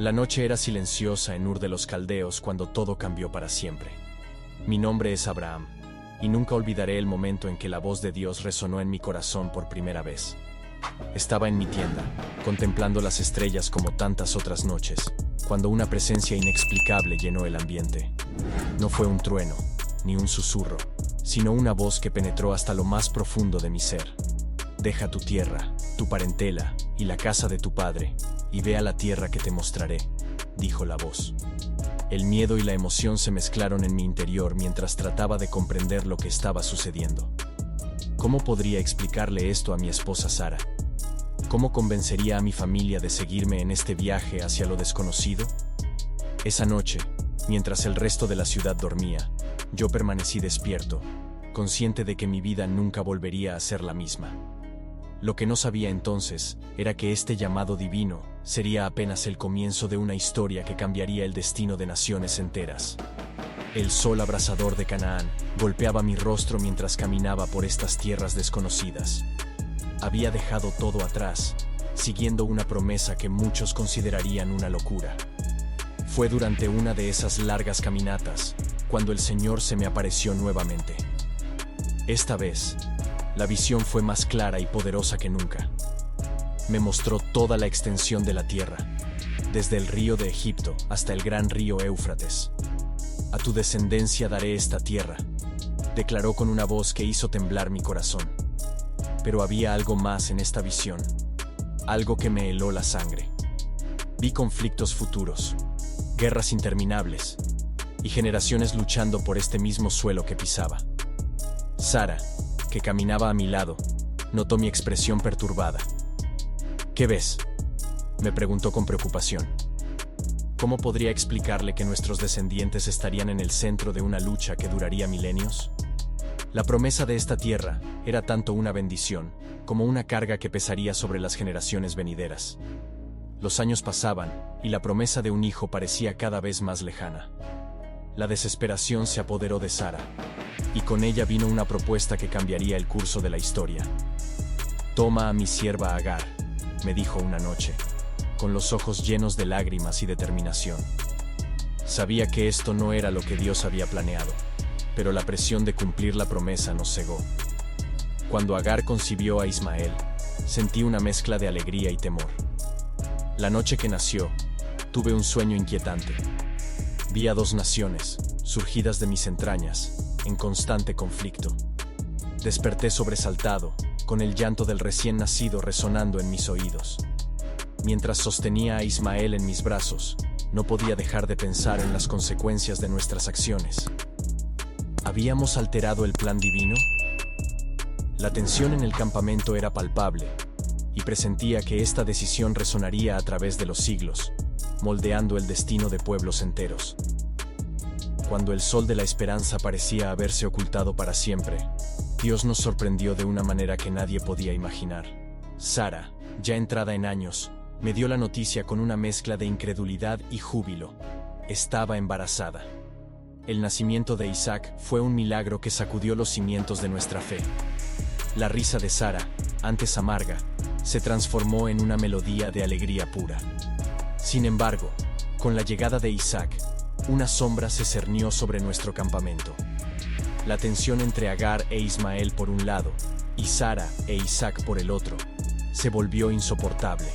La noche era silenciosa en Ur de los Caldeos cuando todo cambió para siempre. Mi nombre es Abraham, y nunca olvidaré el momento en que la voz de Dios resonó en mi corazón por primera vez. Estaba en mi tienda, contemplando las estrellas como tantas otras noches, cuando una presencia inexplicable llenó el ambiente. No fue un trueno, ni un susurro, sino una voz que penetró hasta lo más profundo de mi ser. Deja tu tierra, tu parentela y la casa de tu padre, y ve a la tierra que te mostraré, dijo la voz. El miedo y la emoción se mezclaron en mi interior mientras trataba de comprender lo que estaba sucediendo. ¿Cómo podría explicarle esto a mi esposa Sara? ¿Cómo convencería a mi familia de seguirme en este viaje hacia lo desconocido? Esa noche, mientras el resto de la ciudad dormía, yo permanecí despierto, consciente de que mi vida nunca volvería a ser la misma. Lo que no sabía entonces era que este llamado divino sería apenas el comienzo de una historia que cambiaría el destino de naciones enteras. El sol abrasador de Canaán golpeaba mi rostro mientras caminaba por estas tierras desconocidas. Había dejado todo atrás, siguiendo una promesa que muchos considerarían una locura. Fue durante una de esas largas caminatas cuando el Señor se me apareció nuevamente. Esta vez, la visión fue más clara y poderosa que nunca. Me mostró toda la extensión de la tierra, desde el río de Egipto hasta el gran río Éufrates. A tu descendencia daré esta tierra, declaró con una voz que hizo temblar mi corazón. Pero había algo más en esta visión, algo que me heló la sangre. Vi conflictos futuros, guerras interminables y generaciones luchando por este mismo suelo que pisaba. Sara, que caminaba a mi lado, notó mi expresión perturbada. ¿Qué ves?, me preguntó con preocupación. ¿Cómo podría explicarle que nuestros descendientes estarían en el centro de una lucha que duraría milenios? La promesa de esta tierra era tanto una bendición como una carga que pesaría sobre las generaciones venideras. Los años pasaban y la promesa de un hijo parecía cada vez más lejana. La desesperación se apoderó de Sara, y con ella vino una propuesta que cambiaría el curso de la historia. «Toma a mi sierva Agar», me dijo una noche, con los ojos llenos de lágrimas y determinación. Sabía que esto no era lo que Dios había planeado, pero la presión de cumplir la promesa nos cegó. Cuando Agar concibió a Ismael, sentí una mezcla de alegría y temor. La noche que nació, tuve un sueño inquietante. Vi a dos naciones, surgidas de mis entrañas, en constante conflicto. Desperté sobresaltado, con el llanto del recién nacido resonando en mis oídos. Mientras sostenía a Ismael en mis brazos, no podía dejar de pensar en las consecuencias de nuestras acciones. ¿Habíamos alterado el plan divino? La tensión en el campamento era palpable, y presentía que esta decisión resonaría a través de los siglos, moldeando el destino de pueblos enteros. Cuando el sol de la esperanza parecía haberse ocultado para siempre, Dios nos sorprendió de una manera que nadie podía imaginar. Sara, ya entrada en años, me dio la noticia con una mezcla de incredulidad y júbilo. Estaba embarazada. El nacimiento de Isaac fue un milagro que sacudió los cimientos de nuestra fe. La risa de Sara, antes amarga, se transformó en una melodía de alegría pura. Sin embargo, con la llegada de Isaac, una sombra se cernió sobre nuestro campamento. La tensión entre Agar e Ismael por un lado, y Sara e Isaac por el otro, se volvió insoportable.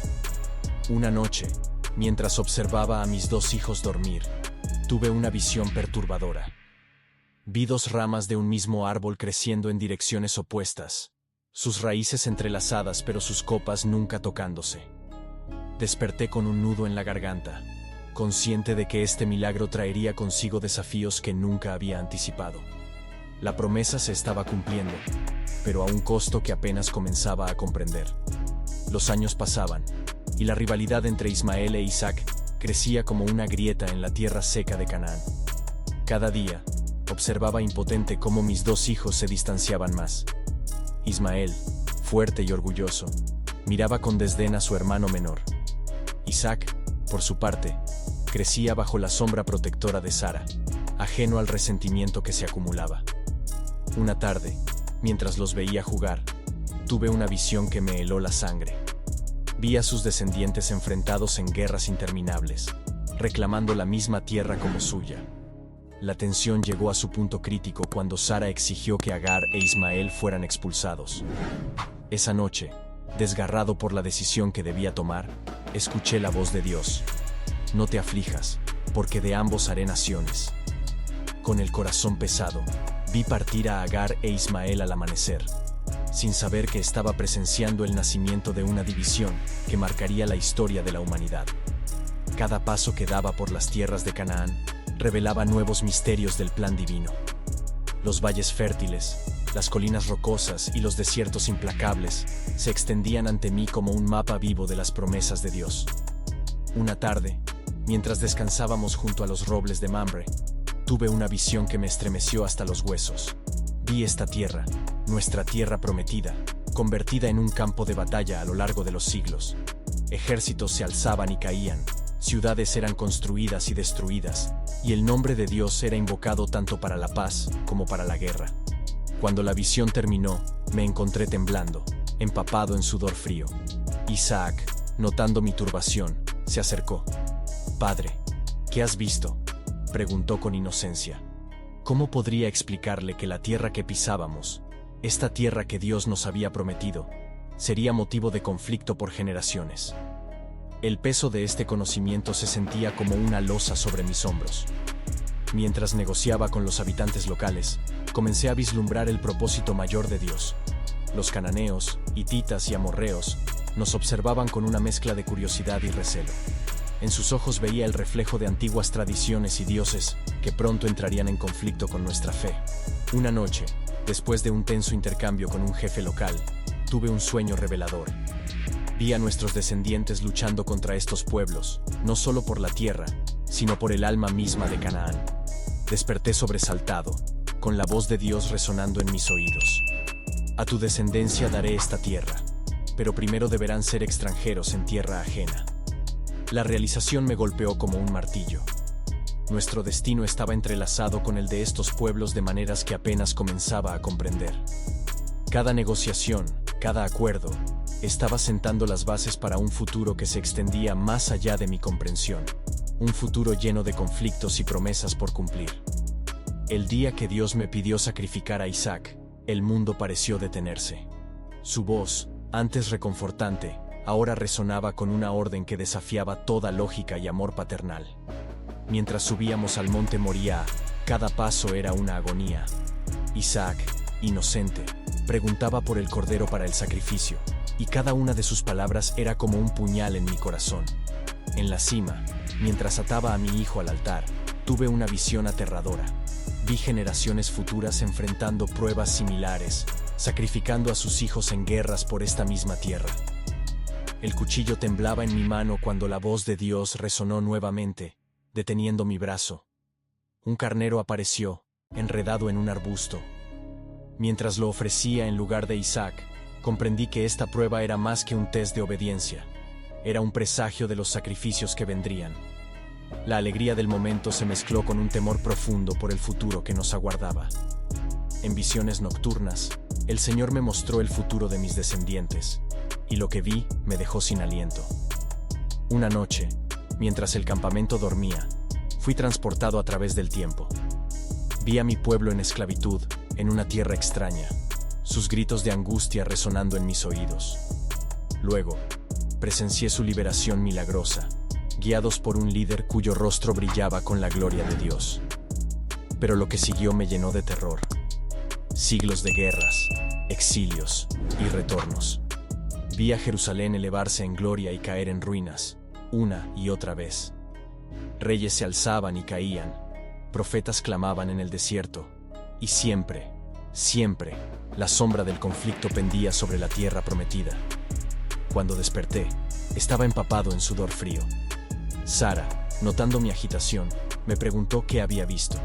Una noche, mientras observaba a mis dos hijos dormir, tuve una visión perturbadora. Vi dos ramas de un mismo árbol creciendo en direcciones opuestas, sus raíces entrelazadas pero sus copas nunca tocándose. Desperté con un nudo en la garganta, consciente de que este milagro traería consigo desafíos que nunca había anticipado. La promesa se estaba cumpliendo, pero a un costo que apenas comenzaba a comprender. Los años pasaban, y la rivalidad entre Ismael e Isaac crecía como una grieta en la tierra seca de Canaán. Cada día, observaba impotente cómo mis dos hijos se distanciaban más. Ismael, fuerte y orgulloso, miraba con desdén a su hermano menor. Isaac, por su parte, crecía bajo la sombra protectora de Sara, ajeno al resentimiento que se acumulaba. Una tarde, mientras los veía jugar, tuve una visión que me heló la sangre. Vi a sus descendientes enfrentados en guerras interminables, reclamando la misma tierra como suya. La tensión llegó a su punto crítico cuando Sara exigió que Agar e Ismael fueran expulsados. Esa noche, desgarrado por la decisión que debía tomar, escuché la voz de Dios. No te aflijas, porque de ambos haré naciones. Con el corazón pesado, vi partir a Agar e Ismael al amanecer, sin saber que estaba presenciando el nacimiento de una división que marcaría la historia de la humanidad. Cada paso que daba por las tierras de Canaán revelaba nuevos misterios del plan divino. Los valles fértiles, las colinas rocosas y los desiertos implacables se extendían ante mí como un mapa vivo de las promesas de Dios. Una tarde, mientras descansábamos junto a los robles de Mamre, tuve una visión que me estremeció hasta los huesos. Vi esta tierra, nuestra tierra prometida, convertida en un campo de batalla a lo largo de los siglos. Ejércitos se alzaban y caían, ciudades eran construidas y destruidas, y el nombre de Dios era invocado tanto para la paz como para la guerra. Cuando la visión terminó, me encontré temblando, empapado en sudor frío. Isaac, notando mi turbación, se acercó. «Padre, ¿qué has visto?», preguntó con inocencia. ¿Cómo podría explicarle que la tierra que pisábamos, esta tierra que Dios nos había prometido, sería motivo de conflicto por generaciones? El peso de este conocimiento se sentía como una losa sobre mis hombros. Mientras negociaba con los habitantes locales, comencé a vislumbrar el propósito mayor de Dios. Los cananeos, hititas y amorreos nos observaban con una mezcla de curiosidad y recelo. En sus ojos veía el reflejo de antiguas tradiciones y dioses que pronto entrarían en conflicto con nuestra fe. Una noche, después de un tenso intercambio con un jefe local, tuve un sueño revelador. Vi a nuestros descendientes luchando contra estos pueblos, no solo por la tierra, sino por el alma misma de Canaán. Desperté sobresaltado, con la voz de Dios resonando en mis oídos. A tu descendencia daré esta tierra, pero primero deberán ser extranjeros en tierra ajena. La realización me golpeó como un martillo. Nuestro destino estaba entrelazado con el de estos pueblos de maneras que apenas comenzaba a comprender. Cada negociación, cada acuerdo, estaba sentando las bases para un futuro que se extendía más allá de mi comprensión. Un futuro lleno de conflictos y promesas por cumplir. El día que Dios me pidió sacrificar a Isaac, el mundo pareció detenerse. Su voz, antes reconfortante, ahora resonaba con una orden que desafiaba toda lógica y amor paternal. Mientras subíamos al monte Moriah, cada paso era una agonía. Isaac, inocente, preguntaba por el cordero para el sacrificio, y cada una de sus palabras era como un puñal en mi corazón. En la cima, mientras ataba a mi hijo al altar, tuve una visión aterradora. Vi generaciones futuras enfrentando pruebas similares, sacrificando a sus hijos en guerras por esta misma tierra. El cuchillo temblaba en mi mano cuando la voz de Dios resonó nuevamente, deteniendo mi brazo. Un carnero apareció, enredado en un arbusto. Mientras lo ofrecía en lugar de Isaac, comprendí que esta prueba era más que un test de obediencia. Era un presagio de los sacrificios que vendrían. La alegría del momento se mezcló con un temor profundo por el futuro que nos aguardaba. En visiones nocturnas, el Señor me mostró el futuro de mis descendientes, y lo que vi me dejó sin aliento. Una noche, mientras el campamento dormía, fui transportado a través del tiempo. Vi a mi pueblo en esclavitud, en una tierra extraña, sus gritos de angustia resonando en mis oídos. Luego, presencié su liberación milagrosa, guiados por un líder cuyo rostro brillaba con la gloria de Dios. Pero lo que siguió me llenó de terror. Siglos de guerras, exilios y retornos. Vi a Jerusalén elevarse en gloria y caer en ruinas, una y otra vez. Reyes se alzaban y caían, profetas clamaban en el desierto, y siempre, siempre, la sombra del conflicto pendía sobre la tierra prometida. Cuando desperté, estaba empapado en sudor frío. Sara, notando mi agitación, me preguntó qué había visto.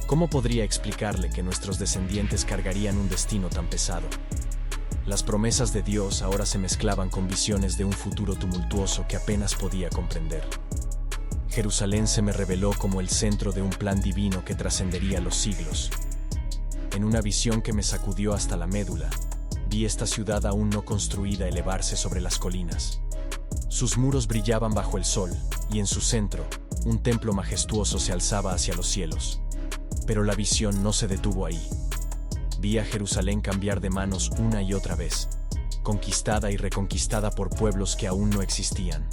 ¿Cómo podría explicarle que nuestros descendientes cargarían un destino tan pesado? Las promesas de Dios ahora se mezclaban con visiones de un futuro tumultuoso que apenas podía comprender. Jerusalén se me reveló como el centro de un plan divino que trascendería los siglos. En una visión que me sacudió hasta la médula, vi esta ciudad aún no construida elevarse sobre las colinas. Sus muros brillaban bajo el sol, y en su centro, un templo majestuoso se alzaba hacia los cielos. Pero la visión no se detuvo ahí. Vi a Jerusalén cambiar de manos una y otra vez, conquistada y reconquistada por pueblos que aún no existían.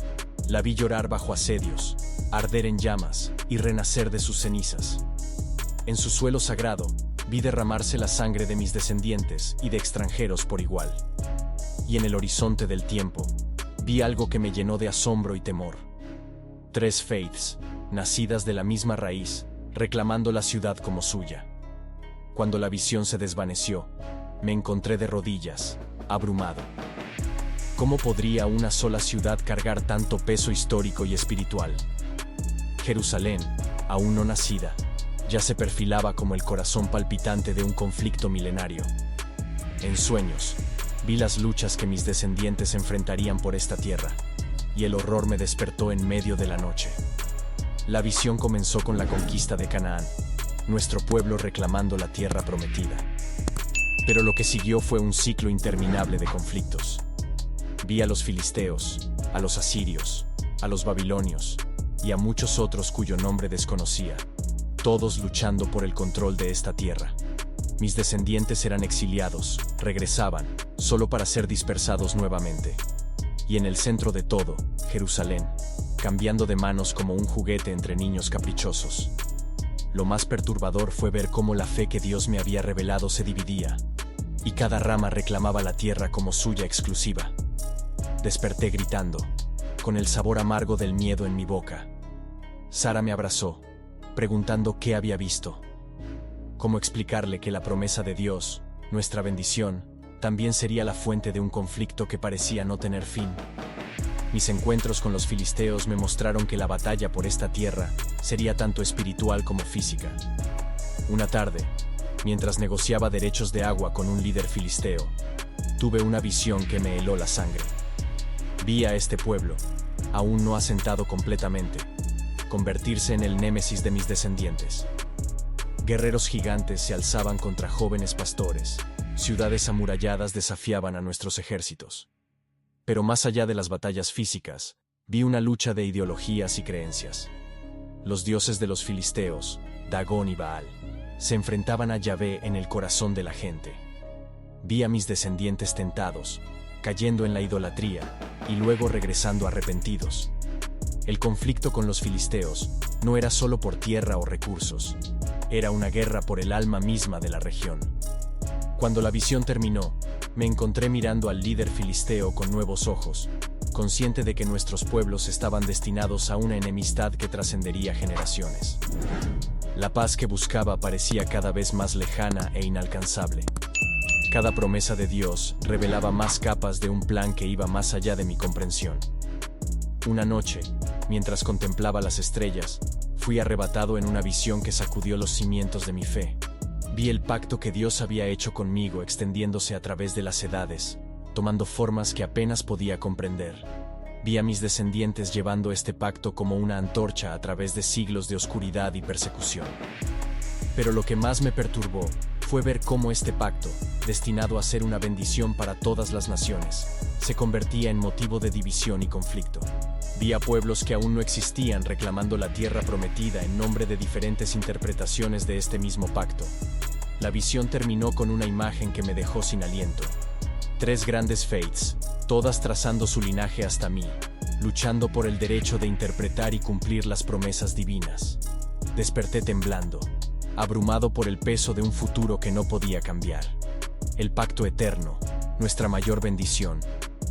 La vi llorar bajo asedios, arder en llamas y renacer de sus cenizas. En su suelo sagrado, vi derramarse la sangre de mis descendientes y de extranjeros por igual. Y en el horizonte del tiempo, vi algo que me llenó de asombro y temor. 3 faiths, nacidas de la misma raíz, reclamando la ciudad como suya. Cuando la visión se desvaneció, me encontré de rodillas, abrumado. ¿Cómo podría una sola ciudad cargar tanto peso histórico y espiritual? Jerusalén, aún no nacida, ya se perfilaba como el corazón palpitante de un conflicto milenario. En sueños, vi las luchas que mis descendientes enfrentarían por esta tierra, y el horror me despertó en medio de la noche. La visión comenzó con la conquista de Canaán, nuestro pueblo reclamando la tierra prometida. Pero lo que siguió fue un ciclo interminable de conflictos. Vi a los filisteos, a los asirios, a los babilonios y a muchos otros cuyo nombre desconocía, todos luchando por el control de esta tierra. Mis descendientes eran exiliados, regresaban, solo para ser dispersados nuevamente. Y en el centro de todo, Jerusalén, cambiando de manos como un juguete entre niños caprichosos. Lo más perturbador fue ver cómo la fe que Dios me había revelado se dividía, y cada rama reclamaba la tierra como suya exclusiva. Desperté gritando, con el sabor amargo del miedo en mi boca. Sara me abrazó, preguntando qué había visto. ¿Cómo explicarle que la promesa de Dios, nuestra bendición, también sería la fuente de un conflicto que parecía no tener fin? Mis encuentros con los filisteos me mostraron que la batalla por esta tierra sería tanto espiritual como física. Una tarde, mientras negociaba derechos de agua con un líder filisteo, tuve una visión que me heló la sangre. Vi a este pueblo, aún no asentado completamente, convertirse en el némesis de mis descendientes. Guerreros gigantes se alzaban contra jóvenes pastores, ciudades amuralladas desafiaban a nuestros ejércitos. Pero más allá de las batallas físicas, vi una lucha de ideologías y creencias. Los dioses de los filisteos, Dagón y Baal, se enfrentaban a Yahvé en el corazón de la gente. Vi a mis descendientes tentados, cayendo en la idolatría y luego regresando arrepentidos. El conflicto con los filisteos no era solo por tierra o recursos, era una guerra por el alma misma de la región. Cuando la visión terminó, me encontré mirando al líder filisteo con nuevos ojos, consciente de que nuestros pueblos estaban destinados a una enemistad que trascendería generaciones. La paz que buscaba parecía cada vez más lejana e inalcanzable. Cada promesa de Dios revelaba más capas de un plan que iba más allá de mi comprensión. Una noche, mientras contemplaba las estrellas, fui arrebatado en una visión que sacudió los cimientos de mi fe. Vi el pacto que Dios había hecho conmigo extendiéndose a través de las edades, tomando formas que apenas podía comprender. Vi a mis descendientes llevando este pacto como una antorcha a través de siglos de oscuridad y persecución. Pero lo que más me perturbó fue ver cómo este pacto, destinado a ser una bendición para todas las naciones, se convertía en motivo de división y conflicto. Vi a pueblos que aún no existían reclamando la tierra prometida en nombre de diferentes interpretaciones de este mismo pacto. La visión terminó con una imagen que me dejó sin aliento. 3 grandes faiths, todas trazando su linaje hasta mí, luchando por el derecho de interpretar y cumplir las promesas divinas. Desperté temblando, abrumado por el peso de un futuro que no podía cambiar. El pacto eterno, nuestra mayor bendición,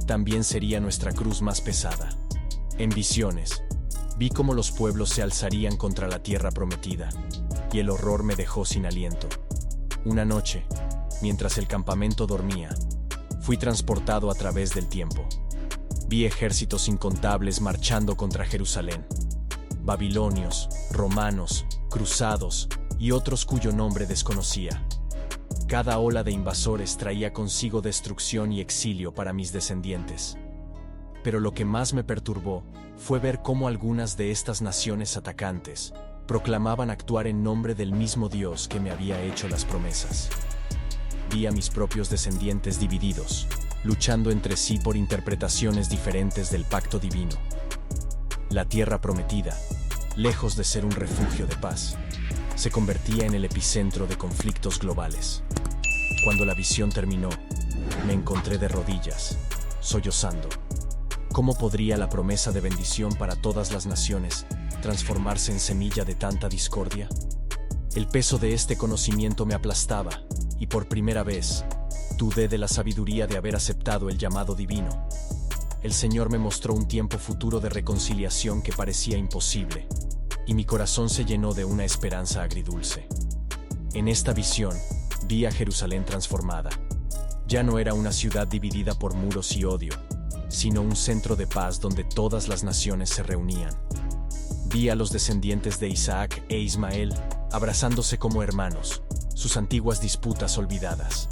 también sería nuestra cruz más pesada. En visiones, vi cómo los pueblos se alzarían contra la tierra prometida, y el horror me dejó sin aliento. Una noche, mientras el campamento dormía, fui transportado a través del tiempo. Vi ejércitos incontables marchando contra Jerusalén. Babilonios, romanos, cruzados y otros cuyo nombre desconocía. Cada ola de invasores traía consigo destrucción y exilio para mis descendientes. Pero lo que más me perturbó fue ver cómo algunas de estas naciones atacantes proclamaban actuar en nombre del mismo Dios que me había hecho las promesas. Vi a mis propios descendientes divididos, luchando entre sí por interpretaciones diferentes del pacto divino. La tierra prometida, lejos de ser un refugio de paz, se convertía en el epicentro de conflictos globales. Cuando la visión terminó, me encontré de rodillas, sollozando. ¿Cómo podría la promesa de bendición para todas las naciones transformarse en semilla de tanta discordia? El peso de este conocimiento me aplastaba, y por primera vez, dudé de la sabiduría de haber aceptado el llamado divino. El Señor me mostró un tiempo futuro de reconciliación que parecía imposible, y mi corazón se llenó de una esperanza agridulce. En esta visión, vi a Jerusalén transformada. Ya no era una ciudad dividida por muros y odio, sino un centro de paz donde todas las naciones se reunían. Vi a los descendientes de Isaac e Ismael abrazándose como hermanos, sus antiguas disputas olvidadas.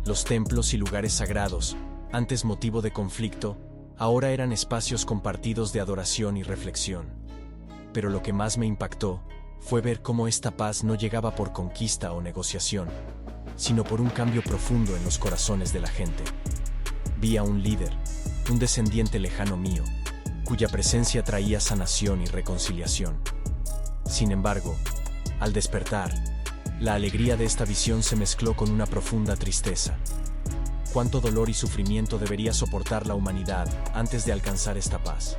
Los templos y lugares sagrados, antes motivo de conflicto, ahora eran espacios compartidos de adoración y reflexión. Pero lo que más me impactó fue ver cómo esta paz no llegaba por conquista o negociación, sino por un cambio profundo en los corazones de la gente. Vi a un líder, un descendiente lejano mío, cuya presencia traía sanación y reconciliación. Sin embargo, al despertar, la alegría de esta visión se mezcló con una profunda tristeza. ¿Cuánto dolor y sufrimiento debería soportar la humanidad antes de alcanzar esta paz?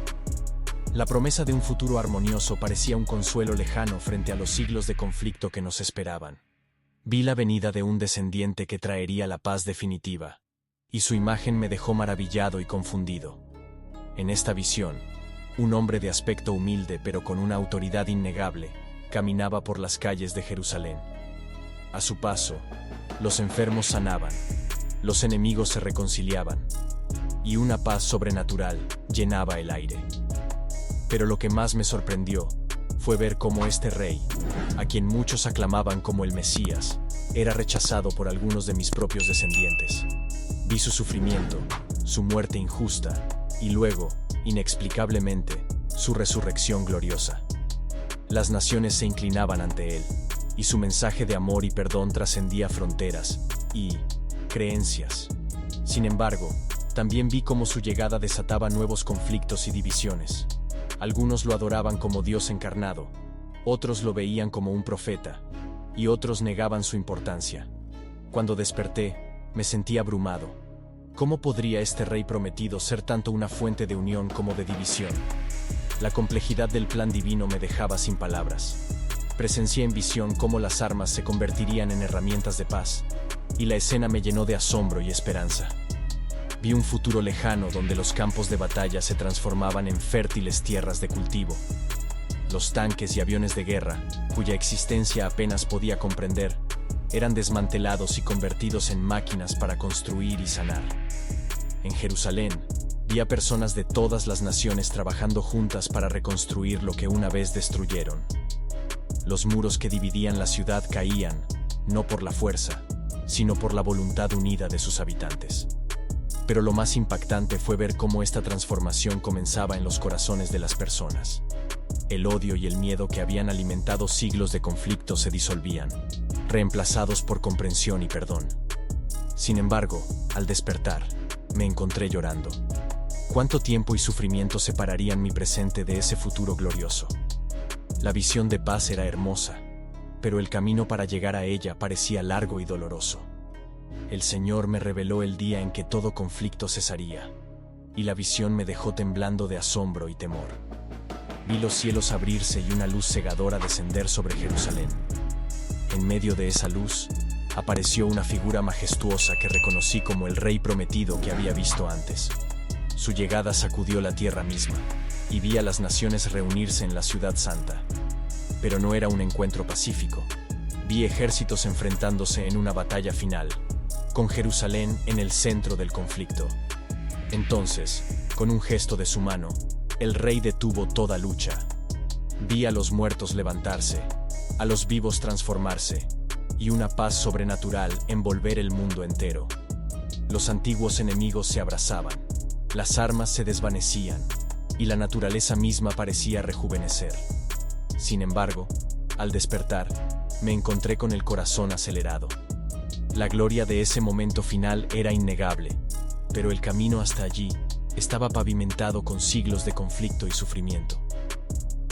La promesa de un futuro armonioso parecía un consuelo lejano frente a los siglos de conflicto que nos esperaban. Vi la venida de un descendiente que traería la paz definitiva, y su imagen me dejó maravillado y confundido. En esta visión, un hombre de aspecto humilde pero con una autoridad innegable, caminaba por las calles de Jerusalén. A su paso, los enfermos sanaban, los enemigos se reconciliaban, y una paz sobrenatural llenaba el aire. Pero lo que más me sorprendió fue ver cómo este rey, a quien muchos aclamaban como el Mesías, era rechazado por algunos de mis propios descendientes. Vi su sufrimiento, su muerte injusta, y luego, inexplicablemente, su resurrección gloriosa. Las naciones se inclinaban ante él, y su mensaje de amor y perdón trascendía fronteras y creencias. Sin embargo, también vi cómo su llegada desataba nuevos conflictos y divisiones. Algunos lo adoraban como Dios encarnado, otros lo veían como un profeta, y otros negaban su importancia. Cuando desperté, me sentí abrumado. ¿Cómo podría este rey prometido ser tanto una fuente de unión como de división? La complejidad del plan divino me dejaba sin palabras. Presencié en visión cómo las armas se convertirían en herramientas de paz, y la escena me llenó de asombro y esperanza. Vi un futuro lejano donde los campos de batalla se transformaban en fértiles tierras de cultivo. Los tanques y aviones de guerra, cuya existencia apenas podía comprender, eran desmantelados y convertidos en máquinas para construir y sanar. En Jerusalén, vi a personas de todas las naciones trabajando juntas para reconstruir lo que una vez destruyeron. Los muros que dividían la ciudad caían, no por la fuerza, sino por la voluntad unida de sus habitantes. Pero lo más impactante fue ver cómo esta transformación comenzaba en los corazones de las personas. El odio y el miedo que habían alimentado siglos de conflicto se disolvían, reemplazados por comprensión y perdón. Sin embargo, al despertar, me encontré llorando. ¿Cuánto tiempo y sufrimiento separarían mi presente de ese futuro glorioso? La visión de paz era hermosa, pero el camino para llegar a ella parecía largo y doloroso. El Señor me reveló el día en que todo conflicto cesaría, y la visión me dejó temblando de asombro y temor. Vi los cielos abrirse y una luz cegadora descender sobre Jerusalén. En medio de esa luz, apareció una figura majestuosa que reconocí como el Rey prometido que había visto antes. Su llegada sacudió la tierra misma, y vi a las naciones reunirse en la ciudad santa. Pero no era un encuentro pacífico. Vi ejércitos enfrentándose en una batalla final, con Jerusalén en el centro del conflicto. Entonces, con un gesto de su mano, el rey detuvo toda lucha. Vi a los muertos levantarse, a los vivos transformarse, y una paz sobrenatural envolver el mundo entero. Los antiguos enemigos se abrazaban, las armas se desvanecían, y la naturaleza misma parecía rejuvenecer. Sin embargo, al despertar, me encontré con el corazón acelerado. La gloria de ese momento final era innegable, pero el camino hasta allí estaba pavimentado con siglos de conflicto y sufrimiento.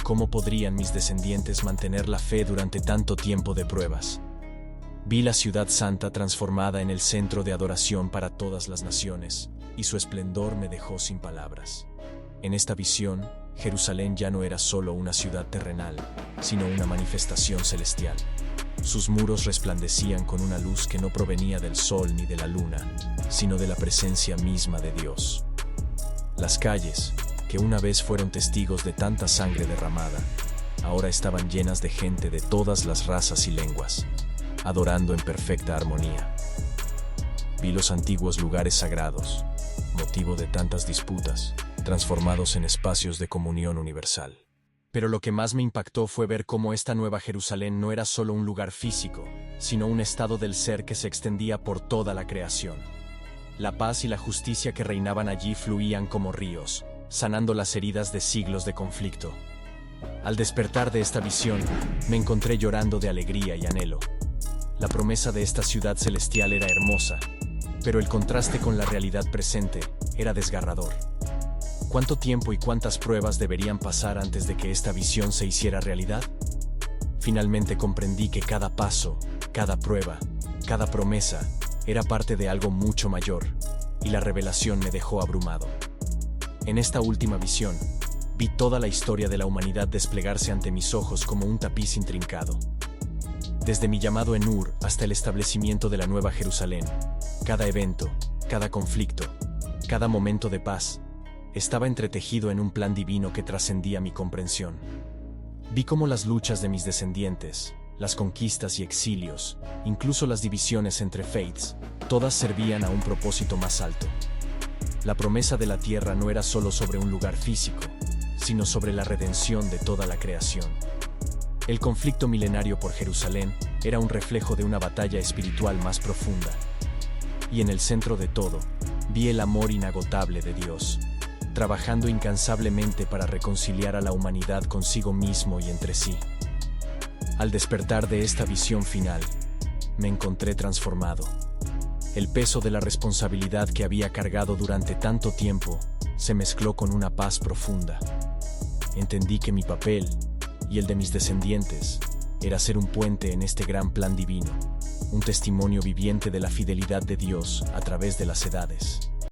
¿Cómo podrían mis descendientes mantener la fe durante tanto tiempo de pruebas? Vi la ciudad santa transformada en el centro de adoración para todas las naciones, y su esplendor me dejó sin palabras. En esta visión, Jerusalén ya no era solo una ciudad terrenal, sino una manifestación celestial. Sus muros resplandecían con una luz que no provenía del sol ni de la luna, sino de la presencia misma de Dios. Las calles, que una vez fueron testigos de tanta sangre derramada, ahora estaban llenas de gente de todas las razas y lenguas, adorando en perfecta armonía. Vi los antiguos lugares sagrados, motivo de tantas disputas, transformados en espacios de comunión universal. Pero lo que más me impactó fue ver cómo esta nueva Jerusalén no era solo un lugar físico, sino un estado del ser que se extendía por toda la creación. La paz y la justicia que reinaban allí fluían como ríos, sanando las heridas de siglos de conflicto. Al despertar de esta visión, me encontré llorando de alegría y anhelo. La promesa de esta ciudad celestial era hermosa, pero el contraste con la realidad presente era desgarrador. ¿Cuánto tiempo y cuántas pruebas deberían pasar antes de que esta visión se hiciera realidad? Finalmente comprendí que cada paso, cada prueba, cada promesa era parte de algo mucho mayor, y la revelación me dejó abrumado. En esta última visión, vi toda la historia de la humanidad desplegarse ante mis ojos como un tapiz intrincado. Desde mi llamado en Ur hasta el establecimiento de la Nueva Jerusalén, cada evento, cada conflicto, cada momento de paz, estaba entretejido en un plan divino que trascendía mi comprensión. Vi cómo las luchas de mis descendientes, las conquistas y exilios, incluso las divisiones entre faiths, todas servían a un propósito más alto. La promesa de la tierra no era solo sobre un lugar físico, sino sobre la redención de toda la creación. El conflicto milenario por Jerusalén era un reflejo de una batalla espiritual más profunda. Y en el centro de todo, vi el amor inagotable de Dios, trabajando incansablemente para reconciliar a la humanidad consigo mismo y entre sí. Al despertar de esta visión final, me encontré transformado. El peso de la responsabilidad que había cargado durante tanto tiempo se mezcló con una paz profunda. Entendí que mi papel, y el de mis descendientes, era ser un puente en este gran plan divino, un testimonio viviente de la fidelidad de Dios a través de las edades.